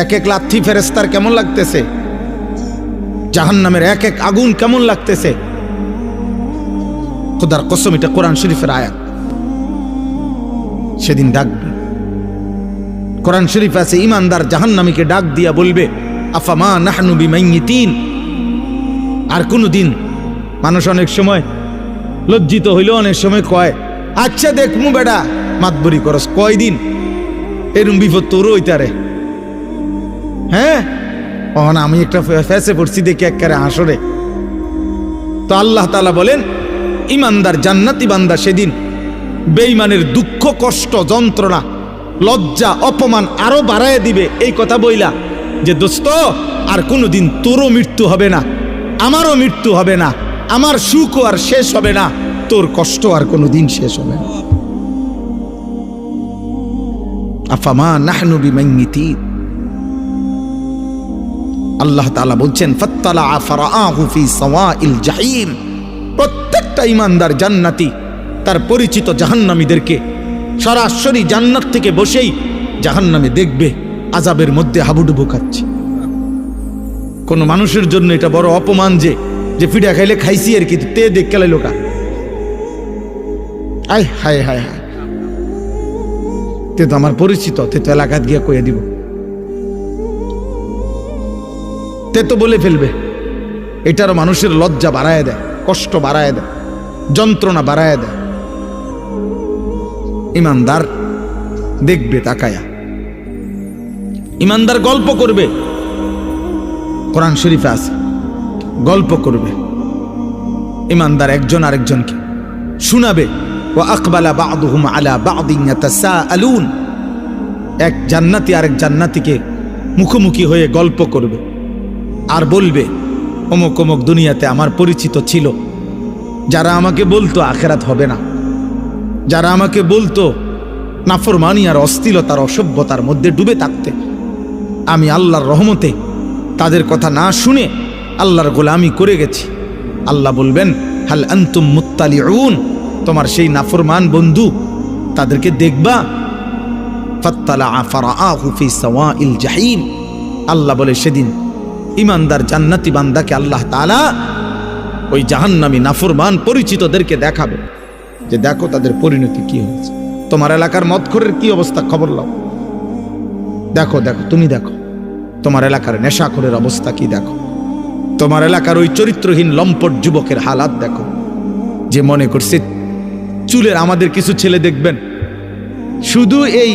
এক এক লাথি ফেরেস্তার কেমন লাগতেছে, জাহান্নামের এক এক আগুন কেমন লাগতেছে। খোদার কসম, এটা কোরআন শরীফের আয়াত। সেদিন ডাকবে, কোরআন শরীফ আছে, ইমানদার জাহান্নামীকে ডাক দিয়া বলবে, আফামা নাহনু বিমাইয়িতিন। আর কোনদিন মানুষ অনেক সময় লজ্জিত হইল, অনেক সময় কয়, আচ্ছা দেখমু বেড়া মাতবরি করস, কয়দিন এরম বিপদ তোরও হইতারে। হ্যাঁ, আমি একটা ফেসে পড়ছি দেখি একবারে হাসরে। তো আল্লাহ তাআলা বলেন, ইমানদার জান্নাতি বান্দা সেদিন বেঈমানের দুঃখ কষ্ট যন্ত্রণা লজ্জা অপমান আরো বাড়ায় দিবে এই কথা বইলা যে দোস্ত, আর কোনোদিন তোরও মৃত্যু হবে না, আমারও মৃত্যু হবে না, আমার সুখও আর শেষ হবে না, তোর কষ্ট আর কোনোদিন শেষ হবে না। আফামা নাহনু বিমাইয়িতিন। আল্লাহ তাআলা বলছেন, ফাত্তালা ফারাআহু ফি সাওয়াইল জাহিম। প্রত্যেকটা ইমানদার জান্নাতি তার পরিচিত জাহান্নামীদেরকে সরাসরি জান্নাত থেকে বসেই জাহান্নামে দেখবে আযাবের মধ্যে হাবুডুবু খাচ্ছে। কোন মানুষের জন্য এটা বড় অপমান যে ফিডা খাইলে খাইছি আর কি, তে দেখ কেলাই লোকা। আয় হায় হায় হায়, তে তো আমার পরিচিত, তে তো এলাকাত গিয়া কইয়া দিব, তে তো বলে ফেলবে। এটারও মানুষের লজ্জা বাড়ায় দেয়, কষ্ট বাড়ায় দেয়, যন্ত্রণা বাড়ায় দেয়। ইমানদার দেখবে তাকায়া, ইমানদার গল্প করবে, কোরআন শরীফে আছে, গল্প করবে। ইমানদার একজন আরেকজনকে শোনাবে, ওয়া আকবালা বা'দুহুম আলা বা'দিন ইয়াতাসাআলুন। এক জান্নাতি আরেক জান্নাতিকে মুখোমুখি হয়ে গল্প করবে আর বলবে, অমুক অমুক দুনিয়াতে আমার পরিচিত ছিল, যারা আমাকে বলতো আখিরাত হবে না, যারা আমাকে বলতো নাফরমানি আর অশ্লীলতার অসভ্যতার মধ্যে ডুবে থাকতে, আমি আল্লাহর রহমতে তাদের কথা না শুনে আল্লাহর গোলামি করে গেছি। আল্লাহ বলবেন, হাল আনতুম মুত্তালিউন, তোমার সেই নাফরমান বন্ধু তাদেরকে দেখবা। ফাত্তালা ফারাআহু ফি সাওয়াইল জাহিম। আল্লাহ বলে সেদিন ইমানদার জান্নাতি বান্দাকে আল্লাহ তাআলা ওই জাহান্নামী নাফরমান পরিচিতদেরকে দেখাবে যে দেখো তাদের পরিণতি কি হয়েছে। তোমার এলাকার মদখোরের কি অবস্থা, খবর লাও, দেখো দেখো, তুমি দেখো তোমার এলাকার নেশাখোরের অবস্থা কি, দেখো তোমার এলাকার ওই চরিত্রহীন লম্পট যুবকের হালাত দেখো, যে মনে করছে চুলের। আমাদের কিছু ছেলে দেখবেন শুধু এই